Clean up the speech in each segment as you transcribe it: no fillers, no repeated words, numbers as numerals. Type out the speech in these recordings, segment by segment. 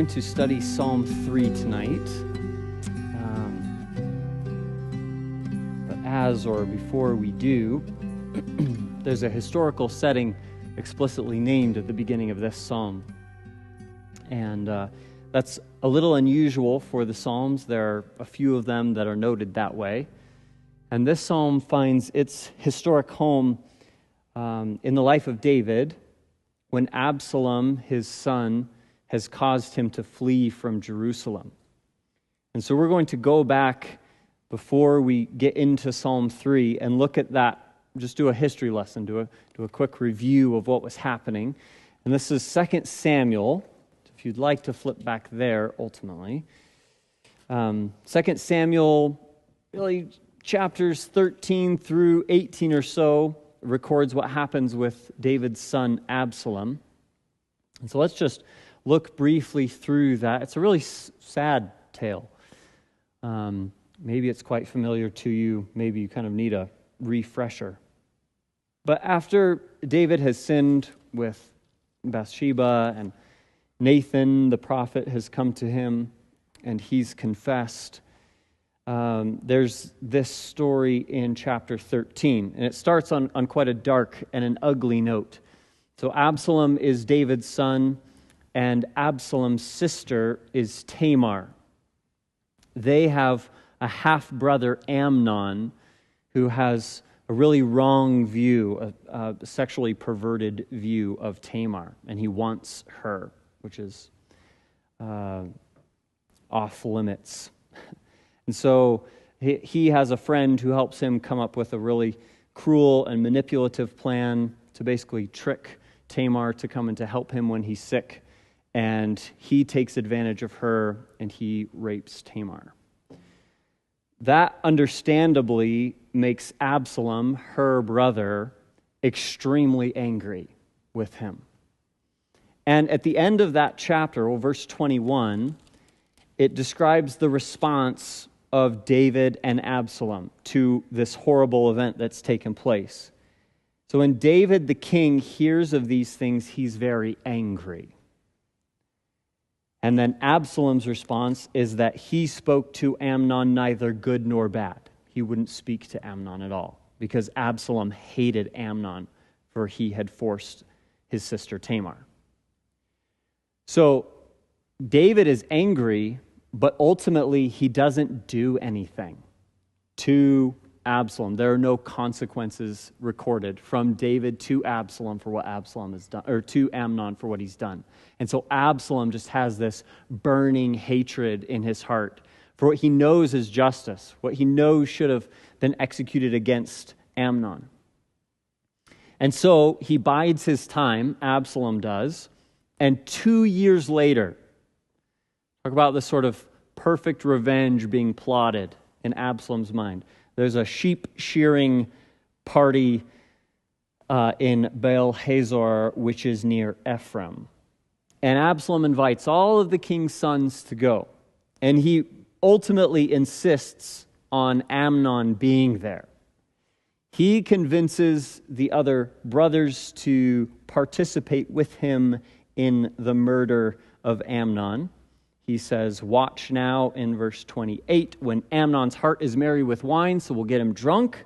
going to study Psalm 3 tonight. But before we do, there's a historical setting explicitly named at the beginning of this psalm. And that's a little unusual for the Psalms. There are a few of them that are noted that way. And this psalm finds its historic home in the life of David when Absalom, his son, has caused him to flee from Jerusalem. And so we're going to go back before we get into Psalm 3 and look at that, just do a history lesson, do a quick review of what was happening. And this is 2 Samuel, if you'd like to flip back there ultimately. 2 Samuel, really chapters 13 through 18 or so, records what happens with David's son Absalom. And so let's just look briefly through that. It's a really sad tale. Maybe it's quite familiar to you. Maybe you kind of need a refresher. But after David has sinned with Bathsheba and Nathan, the prophet, has come to him and he's confessed, there's this story in chapter 13. And it starts on quite a dark and an ugly note. So Absalom is David's son, and Absalom's sister is Tamar. They have a half-brother, Amnon, who has a really wrong view, a sexually perverted view of Tamar, and he wants her, which is off limits. And so he has a friend who helps him come up with a really cruel and manipulative plan to basically trick Tamar to come and to help him when he's sick. And he takes advantage of her and he rapes Tamar. That understandably makes Absalom, her brother, extremely angry with him. And at the end of that chapter, verse 21, it describes the response of David and Absalom to this horrible event that's taken place. So when David the king hears of these things, he's very angry. And then Absalom's response is that he spoke to Amnon neither good nor bad. He wouldn't speak to Amnon at all because Absalom hated Amnon for he had forced his sister Tamar. So David is angry, but ultimately he doesn't do anything to Absalom. There are no consequences recorded from David to Absalom for what Absalom has done, or to Amnon for what he's done. And so Absalom just has this burning hatred in his heart for what he knows is justice, what he knows should have been executed against Amnon. And so he bides his time, Absalom does, and 2 years later, talk about this sort of perfect revenge being plotted in Absalom's mind. There's a sheep shearing party in Baal Hazor, which is near Ephraim. And Absalom invites all of the king's sons to go. And he ultimately insists on Amnon being there. He convinces the other brothers to participate with him in the murder of Amnon. He says, watch now in verse 28, when Amnon's heart is merry with wine, so we'll get him drunk.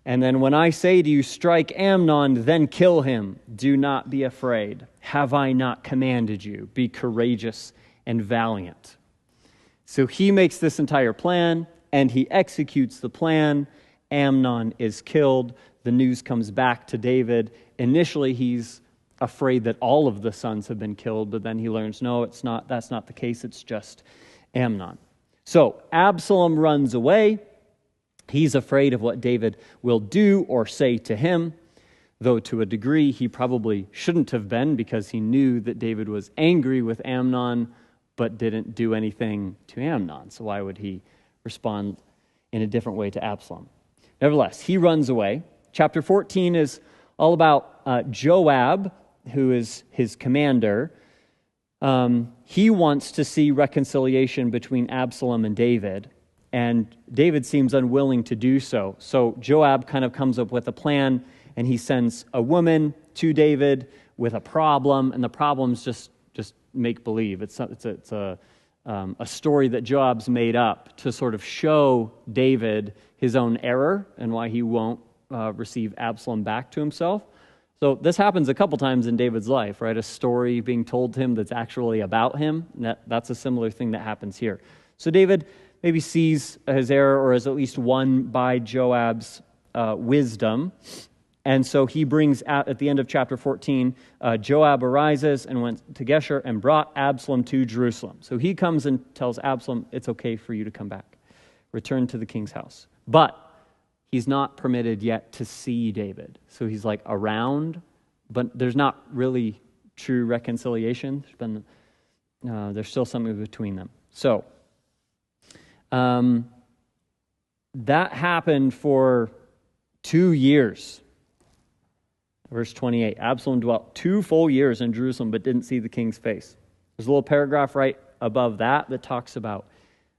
And then when I say to you, strike Amnon, then kill him. Do not be afraid. Have I not commanded you? Be courageous and valiant. So he makes this entire plan, and he executes the plan. Amnon is killed. The news comes back to David. Initially, he's afraid that all of the sons have been killed, but then he learns, no, that's not the case, it's just Amnon. So Absalom runs away. He's afraid of what David will do or say to him, though to a degree he probably shouldn't have been because he knew that David was angry with Amnon, but didn't do anything to Amnon. So why would he respond in a different way to Absalom? Nevertheless, he runs away. Chapter 14 is all about Joab, who is his commander. He wants to see reconciliation between Absalom and David, and David seems unwilling to do so. So Joab kind of comes up with a plan, and he sends a woman to David with a problem, and the problem's just make-believe. It's a story that Joab's made up to sort of show David his own error and why he won't receive Absalom back to himself. So this happens a couple times in David's life, right? A story being told to him that's actually about him. That's a similar thing that happens here. So David maybe sees his error, or is at least won by Joab's wisdom. And so he brings out, at the end of chapter 14, Joab arises and went to Geshur and brought Absalom to Jerusalem. So he comes and tells Absalom, it's okay for you to come back. Return to the king's house. But he's not permitted yet to see David. So he's like around, but there's not really true reconciliation. There's still something between them. So that happened for 2 years. Verse 28, Absalom dwelt 2 full years in Jerusalem, but didn't see the king's face. There's a little paragraph right above that talks about,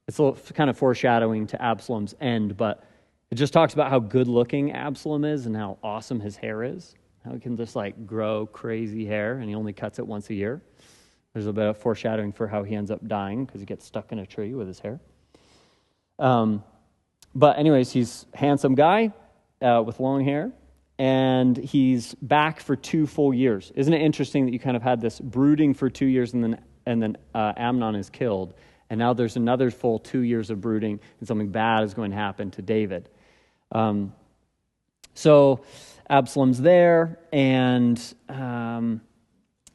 it's a little kind of foreshadowing to Absalom's end, but it just talks about how good-looking Absalom is and how awesome his hair is. How he can just like grow crazy hair, and he only cuts it once a year. There's a bit of foreshadowing for how he ends up dying because he gets stuck in a tree with his hair. But anyways, he's a handsome guy with long hair. And he's back for 2 full years. Isn't it interesting that you kind of had this brooding for 2 years and then Amnon is killed, and now there's another full 2 years of brooding, and something bad is going to happen to David. So Absalom's there, and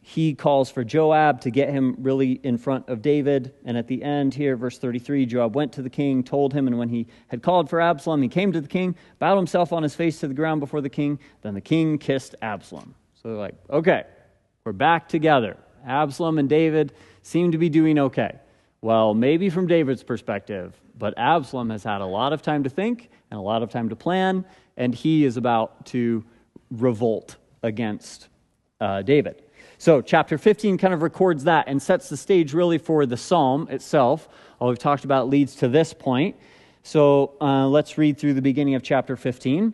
he calls for Joab to get him really in front of David. And at the end here, verse 33, Joab went to the king, told him, and when he had called for Absalom, he came to the king, bowed himself on his face to the ground before the king. Then the king kissed Absalom. So they're like, okay, we're back together. Absalom and David seem to be doing okay. Well, maybe from David's perspective, but Absalom has had a lot of time to think and a lot of time to plan, and he is about to revolt against David. So chapter 15 kind of records that and sets the stage really for the psalm itself. All we've talked about leads to this point. So let's read through the beginning of chapter 15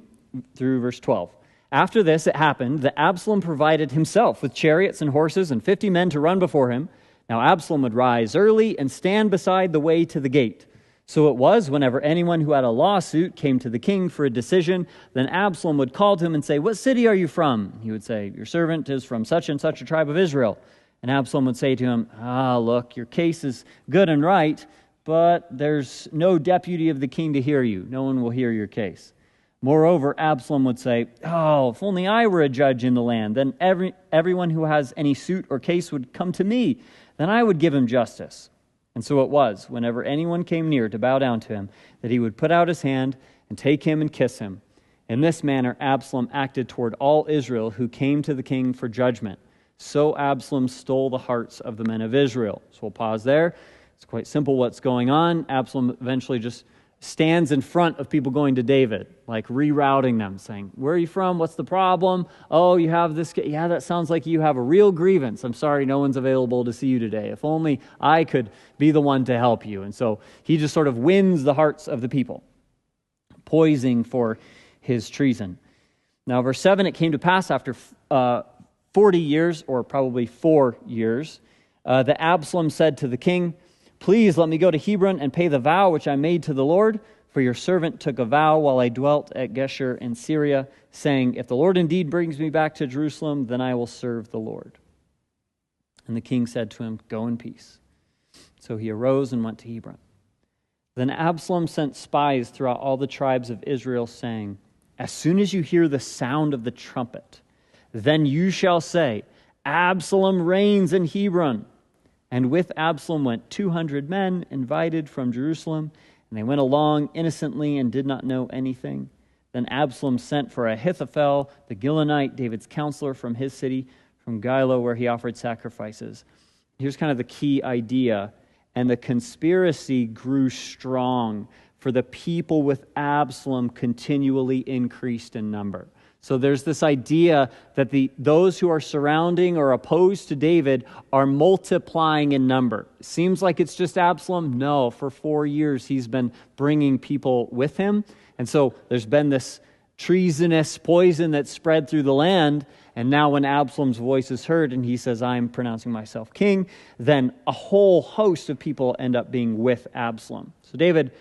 through verse 12. After this, it happened that Absalom provided himself with chariots and horses and 50 men to run before him. Now Absalom would rise early and stand beside the way to the gate. So it was, whenever anyone who had a lawsuit came to the king for a decision, then Absalom would call to him and say, "What city are you from?" He would say, "Your servant is from such and such a tribe of Israel." And Absalom would say to him, "Look, your case is good and right, but there's no deputy of the king to hear you. No one will hear your case." Moreover, Absalom would say, "If only I were a judge in the land, then everyone who has any suit or case would come to me. Then I would give him justice." And so it was, whenever anyone came near to bow down to him, that he would put out his hand and take him and kiss him. In this manner, Absalom acted toward all Israel who came to the king for judgment. So Absalom stole the hearts of the men of Israel. So we'll pause there. It's quite simple what's going on. Absalom eventually just stands in front of people going to David, like rerouting them, saying, "Where are you from? What's the problem? Oh, you have this. Yeah, that sounds like you have a real grievance. I'm sorry no one's available to see you today. If only I could be the one to help you." And so he just sort of wins the hearts of the people, poising for his treason. Now, verse 7, it came to pass after 40 years, or probably 4 years, that Absalom said to the king, "Please let me go to Hebron and pay the vow which I made to the Lord, for your servant took a vow while I dwelt at Geshur in Syria, saying, 'If the Lord indeed brings me back to Jerusalem, then I will serve the Lord.' And the king said to him, 'Go in peace.' So he arose and went to Hebron. Then Absalom sent spies throughout all the tribes of Israel, saying, 'As soon as you hear the sound of the trumpet, then you shall say, Absalom reigns in Hebron.' And with Absalom went 200 men invited from Jerusalem, and they went along innocently and did not know anything. Then Absalom sent for Ahithophel, the Gilonite, David's counselor from his city, from Gilo, where he offered sacrifices." Here's kind of the key idea. And the conspiracy grew strong, for the people with Absalom continually increased in number. So there's this idea that those who are surrounding or opposed to David are multiplying in number. Seems like it's just Absalom. No, for 4 years he's been bringing people with him. And so there's been this treasonous poison that spread through the land. And now when Absalom's voice is heard and he says, I'm pronouncing myself king, then a whole host of people end up being with Absalom. So David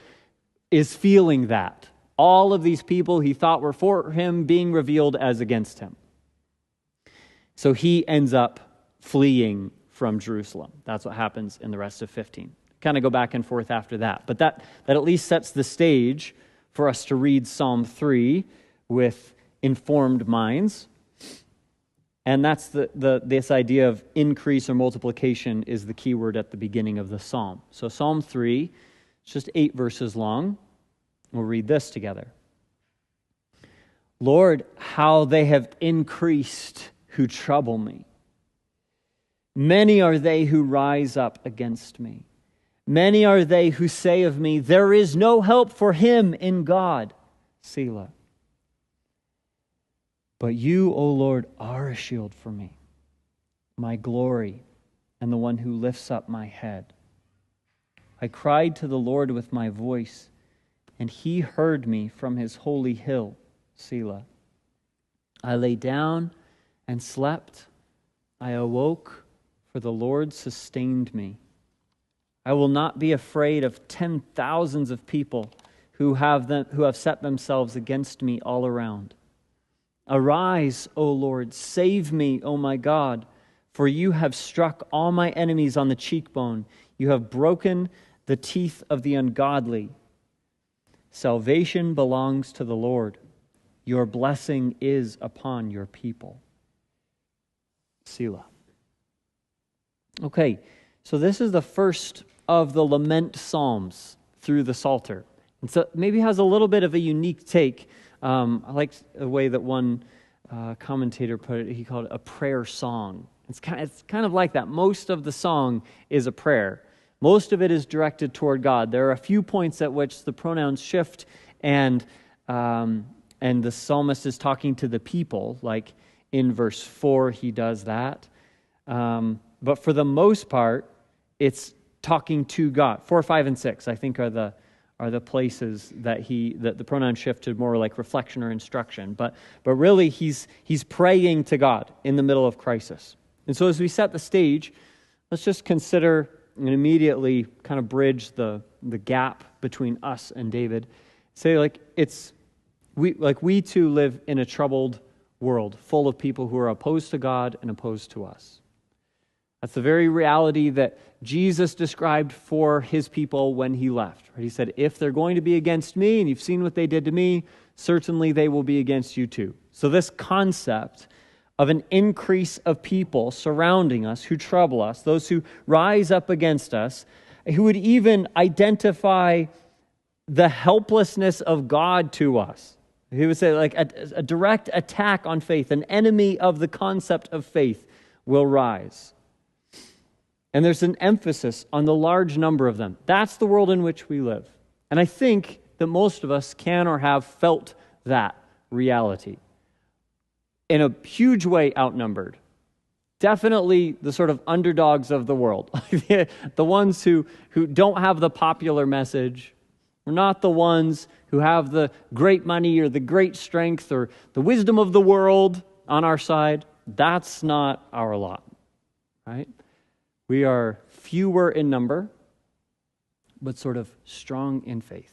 is feeling that. All of these people he thought were for him being revealed as against him. So he ends up fleeing from Jerusalem. That's what happens in the rest of 15. Kind of go back and forth after that. But that at least sets the stage for us to read Psalm 3 with informed minds. And that's this idea of increase or multiplication is the key word at the beginning of the psalm. So Psalm 3, it's just 8 verses long. We'll read this together. Lord, how they have increased who trouble me. Many are they who rise up against me. Many are they who say of me, there is no help for him in God. Selah. But you, O Lord, are a shield for me, my glory, and the one who lifts up my head. I cried to the Lord with my voice, and he heard me from his holy hill. Selah. I lay down and slept. I awoke, for the Lord sustained me. I will not be afraid of 10,000s of people who have set themselves against me all around. Arise, O Lord, save me, O my God, for you have struck all my enemies on the cheekbone. You have broken the teeth of the ungodly. Salvation belongs to the Lord. Your blessing is upon your people. Selah. Okay, so this is the first of the lament psalms through the Psalter. And so maybe has a little bit of a unique take. I liked the way that one commentator put it. He called it a prayer song. It's kind of like that. Most of the song is a prayer. Most of it is directed toward God. There are a few points at which the pronouns shift and the psalmist is talking to the people, like in verse 4 he does that. But for the most part, it's talking to God. 4, 5, and 6, I think, are the places that the pronoun shifted more like reflection or instruction. But really, he's praying to God in the middle of crisis. And so as we set the stage, let's just consider and immediately kind of bridge the gap between us and David. Say we too live in a troubled world full of people who are opposed to God and opposed to us. That's the very reality that Jesus described for his people when he left. He said, if they're going to be against me, and you've seen what they did to me, certainly they will be against you too. So this concept of an increase of people surrounding us who trouble us, those who rise up against us, who would even identify the helplessness of God to us. He would say like a direct attack on faith, an enemy of the concept of faith will rise. And there's an emphasis on the large number of them. That's the world in which we live. And I think that most of us can or have felt that reality. In a huge way outnumbered. Definitely the sort of underdogs of the world. The ones who don't have the popular message. We're not the ones who have the great money or the great strength or the wisdom of the world on our side. That's not our lot, right? We are fewer in number, but sort of strong in faith.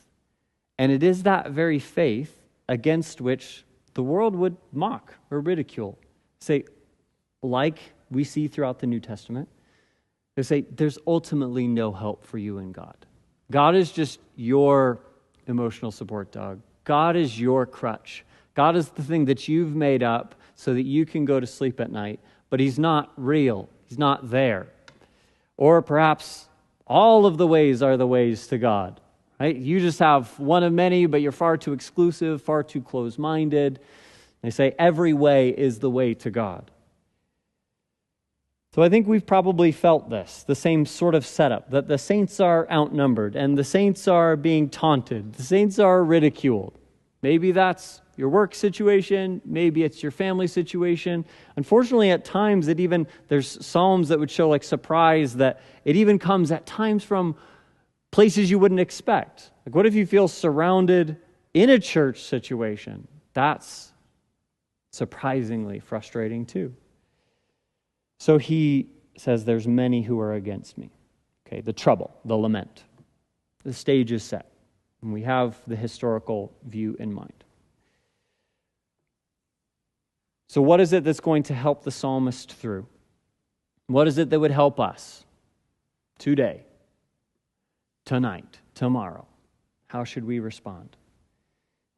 And it is that very faith against which the world would mock or ridicule. Say, like we see throughout the New Testament, they say, there's ultimately no help for you in God. God is just your emotional support dog. God is your crutch. God is the thing that you've made up so that you can go to sleep at night, but he's not real. He's not there. Or perhaps all of the ways are the ways to God, right? You just have one of many, but you're far too exclusive, far too close-minded. They say every way is the way to God. So I think we've probably felt this, the same sort of setup, that the saints are outnumbered and the saints are being taunted. The saints are ridiculed. Maybe that's your work situation. Maybe it's your family situation. Unfortunately, at times, there's psalms that would show like surprise that it even comes at times from places you wouldn't expect. Like, what if you feel surrounded in a church situation? That's Surprisingly frustrating too. So he says, there's many who are against me. Okay, the trouble, the lament. The stage is set, and we have the historical view in mind. So what is it that's going to help the psalmist through? What is it that would help us today, tonight, tomorrow? How should we respond?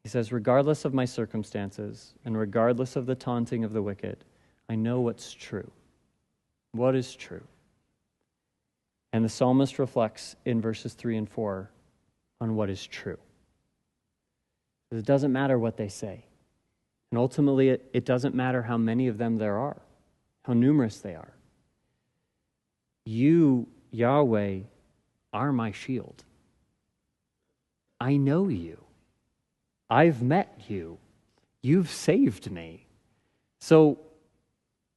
He says, regardless of my circumstances and regardless of the taunting of the wicked, I know what's true. What is true? And the psalmist reflects in verses 3 and 4 on what is true. It doesn't matter what they say. And ultimately, it doesn't matter how many of them there are, how numerous they are. You, Yahweh, are my shield. I know you. I've met you. You've saved me. So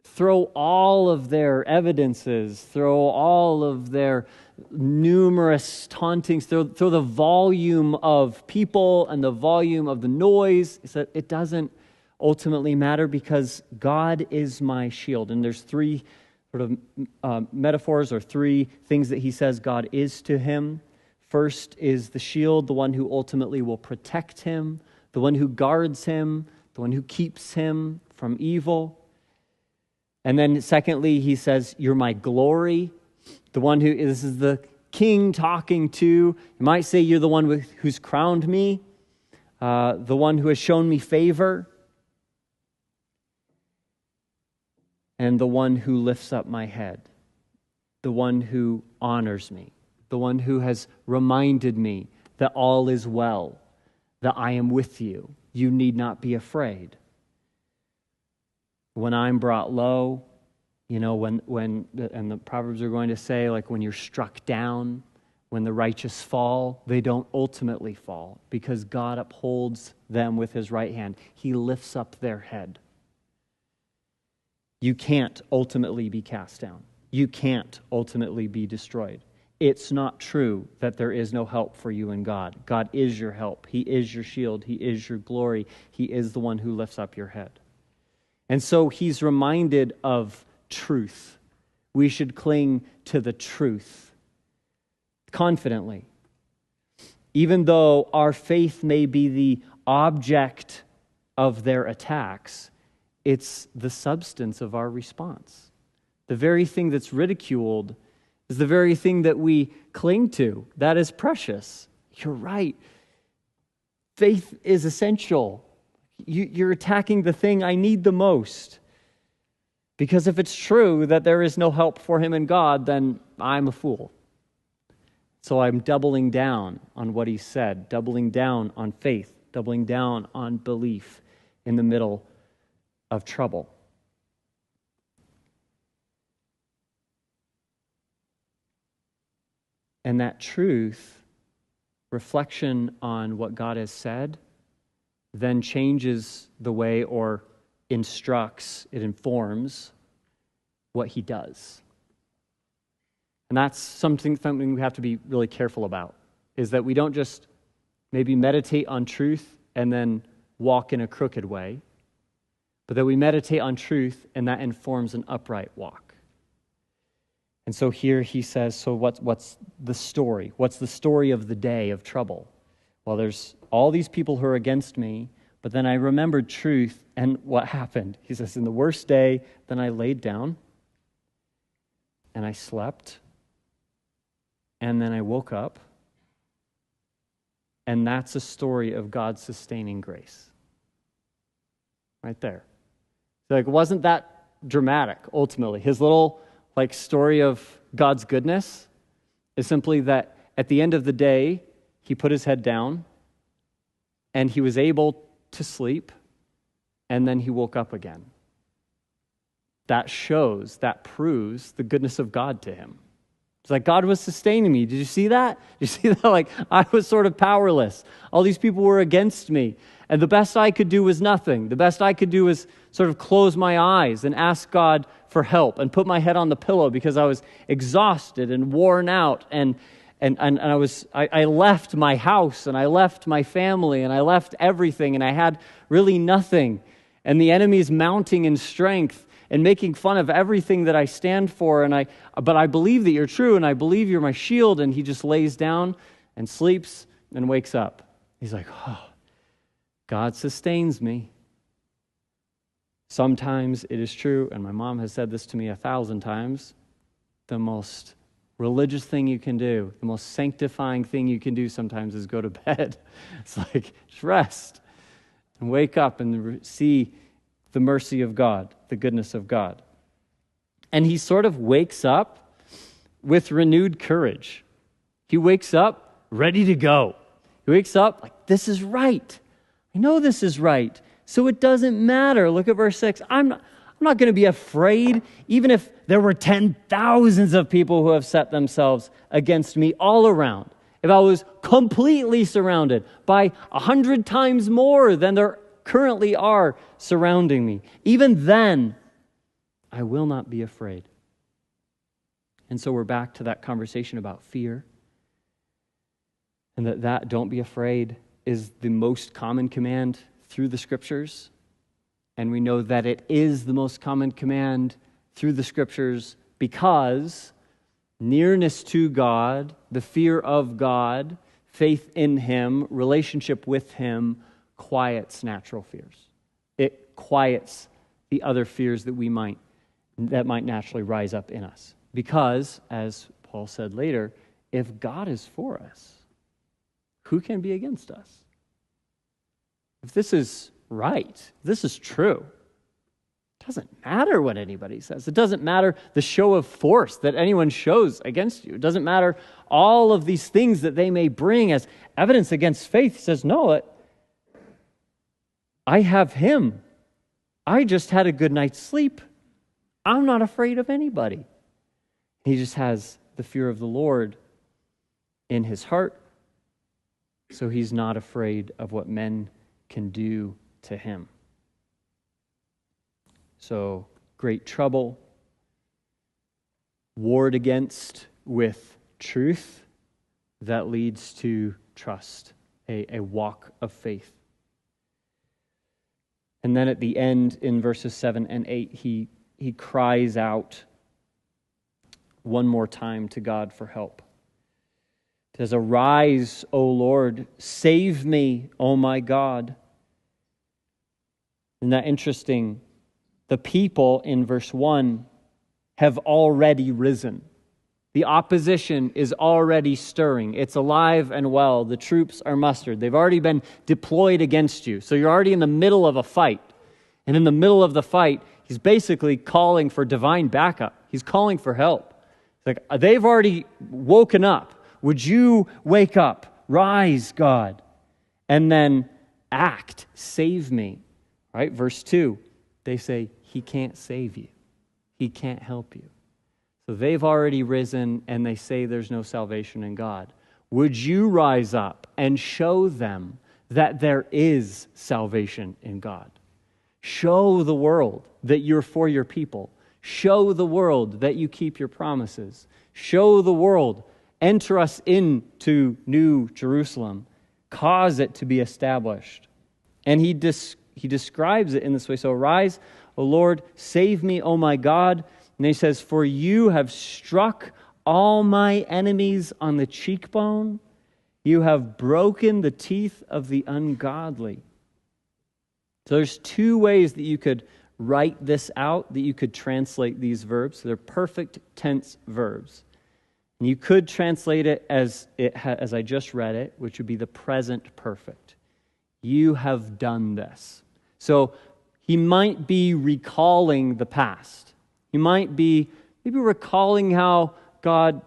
throw all of their evidences, throw all of their numerous tauntings, throw the volume of people and the volume of the noise. It doesn't ultimately matter because God is my shield. And there's three sort of metaphors or three things that he says God is to him. First is the shield, the one who ultimately will protect him, the one who guards him, the one who keeps him from evil. And then secondly, he says, you're my glory, the one who, this is the king talking to. You might say you're the one who's crowned me, the one who has shown me favor, and the one who lifts up my head, the one who honors me, the one who has reminded me that all is well, that I am with you. You need not be afraid. When I'm brought low, and the Proverbs are going to say, like when you're struck down, when the righteous fall, they don't ultimately fall because God upholds them with his right hand. He lifts up their head. You can't ultimately be cast down. You can't ultimately be destroyed. It's not true that there is no help for you in God. God is your help. He is your shield. He is your glory. He is the one who lifts up your head. And so he's reminded of truth. We should cling to the truth confidently. Even though our faith may be the object of their attacks, it's the substance of our response. The very thing that's ridiculed is the very thing that we cling to. That is precious. You're right. Faith is essential. You're attacking the thing I need the most. Because if it's true that there is no help for him in God, then I'm a fool. So I'm doubling down on what he said, doubling down on faith, doubling down on belief in the middle of trouble. And that truth, reflection on what God has said, then changes the way or instructs, it informs what he does. And that's something we have to be really careful about, is that we don't just maybe meditate on truth and then walk in a crooked way, but that we meditate on truth and that informs an upright walk. And so here he says, so what's the story? What's the story of the day of trouble? Well, there's all these people who are against me, but then I remembered truth, and what happened? He says, in the worst day, then I laid down, and I slept, and then I woke up, and that's a story of God's sustaining grace. Right there. So, it wasn't that dramatic, ultimately. His little story of God's goodness is simply that at the end of the day, he put his head down and he was able to sleep, and then he woke up again. That proves the goodness of God to him. It's like God was sustaining me. Did you see that? Did you see that? I was sort of powerless. All these people were against me. And the best I could do was nothing. The best I could do was sort of close my eyes and ask God for help and put my head on the pillow because I was exhausted and worn out. And I left my house and I left my family and I left everything and I had really nothing. And the enemy is mounting in strength and making fun of everything that I stand for. But I believe that you're true, and I believe you're my shield. And he just lays down and sleeps and wakes up. He's like, oh, God sustains me. Sometimes it is true, and my mom has said this to me 1,000 times, the most religious thing you can do, the most sanctifying thing you can do sometimes is go to bed. It's like, just rest and wake up and see the mercy of God, the goodness of God. And he sort of wakes up with renewed courage. He wakes up ready to go. He wakes up like, this is right. I know this is right. So it doesn't matter. Look at verse 6. I'm not going to be afraid, even if there were 10,000s of people who have set themselves against me all around. If I was completely surrounded by 100 times more than there currently are surrounding me, even then, I will not be afraid. And so we're back to that conversation about fear. And that don't be afraid is the most common command through the Scriptures. And we know that it is the most common command through the Scriptures because nearness to God, the fear of God, faith in Him, relationship with Him, quiets natural fears. It quiets the other fears that might naturally rise up in us. Because, as Paul said later, if God is for us, who can be against us? If this is right, if this is true, it doesn't matter what anybody says. It doesn't matter the show of force that anyone shows against you. It doesn't matter all of these things that they may bring as evidence against faith. He says, no, I have Him. I just had a good night's sleep. I'm not afraid of anybody. He just has the fear of the Lord in his heart, so he's not afraid of what men can do to him. So, great trouble, warred against with truth that leads to trust, a walk of faith. And then at the end, in verses 7 and 8, he cries out one more time to God for help. It says, "Arise, O Lord, save me, O my God." Isn't that interesting? The people in verse 1 have already risen. The opposition is already stirring. It's alive and well. The troops are mustered. They've already been deployed against you. So you're already in the middle of a fight. And in the middle of the fight, he's basically calling for divine backup. He's calling for help. It's like, they've already woken up. Would you wake up? Rise, God. And then act. Save me. Right? Verse 2, they say, he can't save you. He can't help you. So they've already risen and they say there's no salvation in God. Would you rise up and show them that there is salvation in God? Show the world that you're for your people. Show the world that you keep your promises. Show the world, enter us into New Jerusalem. Cause it to be established. And he describes it in this way. So arise, O Lord, save me, O my God. And he says, for you have struck all my enemies on the cheekbone. You have broken the teeth of the ungodly. So there's two ways that you could write this out, that you could translate these verbs. They're perfect tense verbs. And you could translate it as I just read it, which would be the present perfect. You have done this. So he might be recalling the past. He might be maybe recalling how God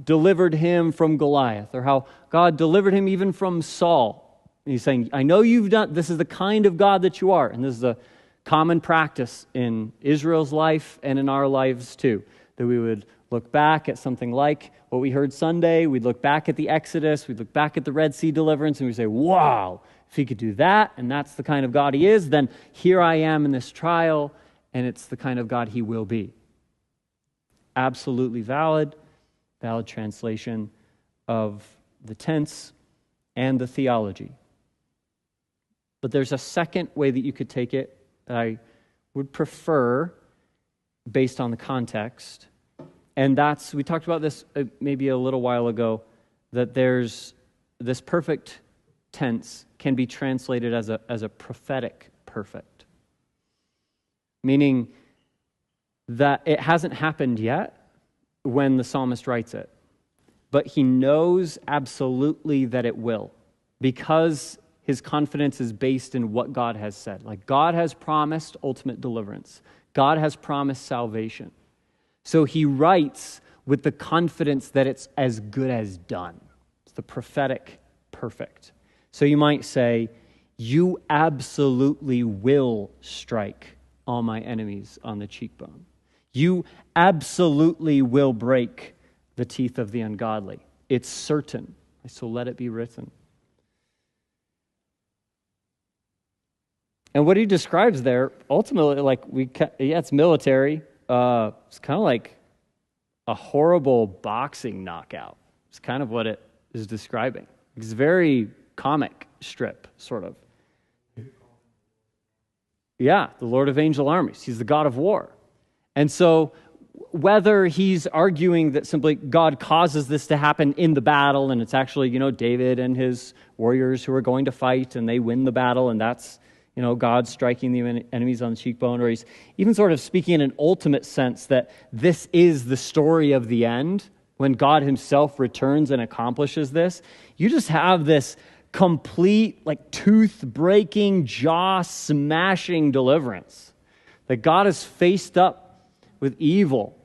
delivered him from Goliath, or how God delivered him even from Saul. And he's saying, I know you've done, this is the kind of God that you are. And this is a common practice in Israel's life and in our lives too, that we would look back at something like what we heard Sunday. We'd look back at the Exodus. We'd look back at the Red Sea deliverance, and we'd say, wow, if he could do that, and that's the kind of God he is, then here I am in this trial, and it's the kind of God he will be. Absolutely valid translation of the tense and the theology. But there's a second way that you could take it, that I would prefer based on the context. And we talked about this maybe a little while ago, that there's this perfect tense can be translated as a prophetic perfect, meaning that it hasn't happened yet when the psalmist writes it, but he knows absolutely that it will, because his confidence is based in what God has said. Like, God has promised ultimate deliverance. God has promised salvation. So he writes with the confidence that it's as good as done. It's the prophetic perfect. So you might say, you absolutely will strike all my enemies on the cheekbone. You absolutely will break the teeth of the ungodly. It's certain. So let it be written. And what he describes there, ultimately, it's military. It's kind of like a horrible boxing knockout. It's kind of what it is describing. It's very comic strip, sort of. Yeah, the Lord of angel armies. He's the God of war. And so whether he's arguing that simply God causes this to happen in the battle, and it's actually, David and his warriors who are going to fight, and they win the battle, and that's, God striking the enemies on the cheekbone, or he's even sort of speaking in an ultimate sense that this is the story of the end, when God himself returns and accomplishes this. You just have this complete, tooth-breaking, jaw-smashing deliverance. That God is faced up with evil,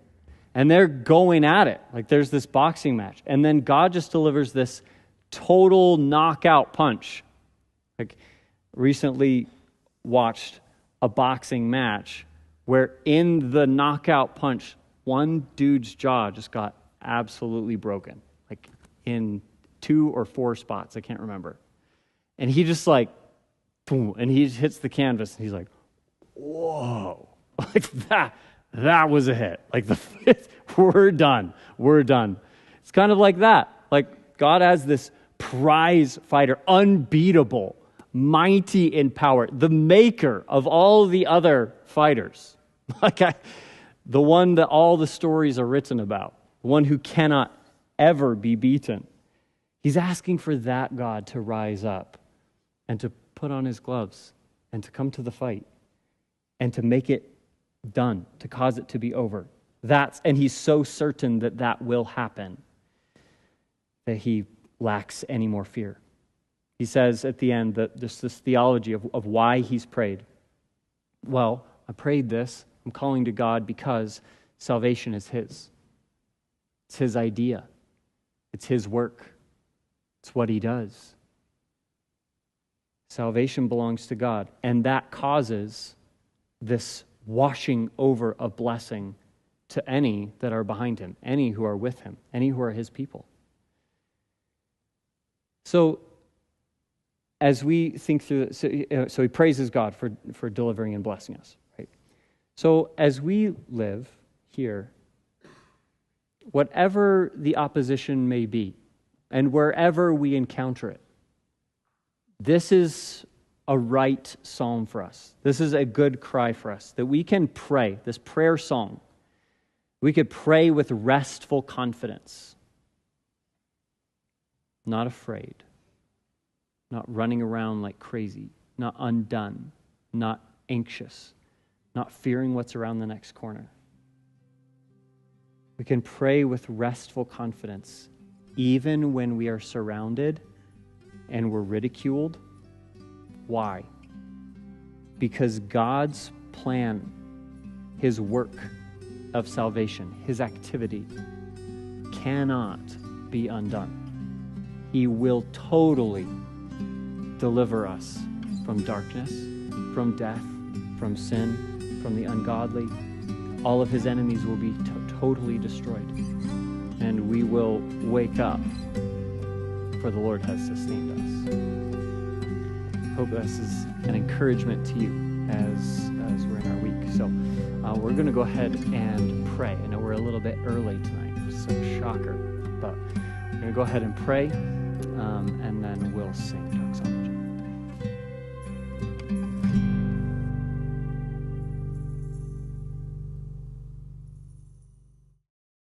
and they're going at it. Like, there's this boxing match. And then God just delivers this total knockout punch. Recently watched a boxing match where in the knockout punch, one dude's jaw just got absolutely broken. In 2 or 4 spots, I can't remember. And he just boom, and he hits the canvas, and he's like, whoa, that was a hit. We're done. It's kind of like that. God has this prize fighter, unbeatable, mighty in power, the maker of all the other fighters. The one that all the stories are written about, the one who cannot ever be beaten. He's asking for that God to rise up and to put on his gloves and to come to the fight and to make it done, to cause it to be over. And he's so certain that that will happen that he lacks any more fear. He says at the end that there's this theology of why he's prayed. Well, I prayed this. I'm calling to God because salvation is his. It's his idea. It's his work. It's what he does. Salvation belongs to God, and that causes this washing over of blessing to any that are behind him, any who are with him, any who are his people. So, as we think through, so he praises God for delivering and blessing us, right? So as we live here, whatever the opposition may be, and wherever we encounter it, this is a right psalm for us. This is a good cry for us, that we can pray, this prayer song. We could pray with restful confidence, not afraid, not running around like crazy, not undone, not anxious, not fearing what's around the next corner. We can pray with restful confidence, even when we are surrounded and we're ridiculed. Why? Because God's plan, his work of salvation, his activity, cannot be undone. He will totally deliver us from darkness, from death, from sin, from the ungodly. All of his enemies will be totally destroyed. And we will wake up, for the Lord has sustained us. Hope this is an encouragement to you as we're in our week. So we're going to go ahead and pray. I know we're a little bit early tonight, so shocker. But we're going to go ahead and pray, and then we'll sing.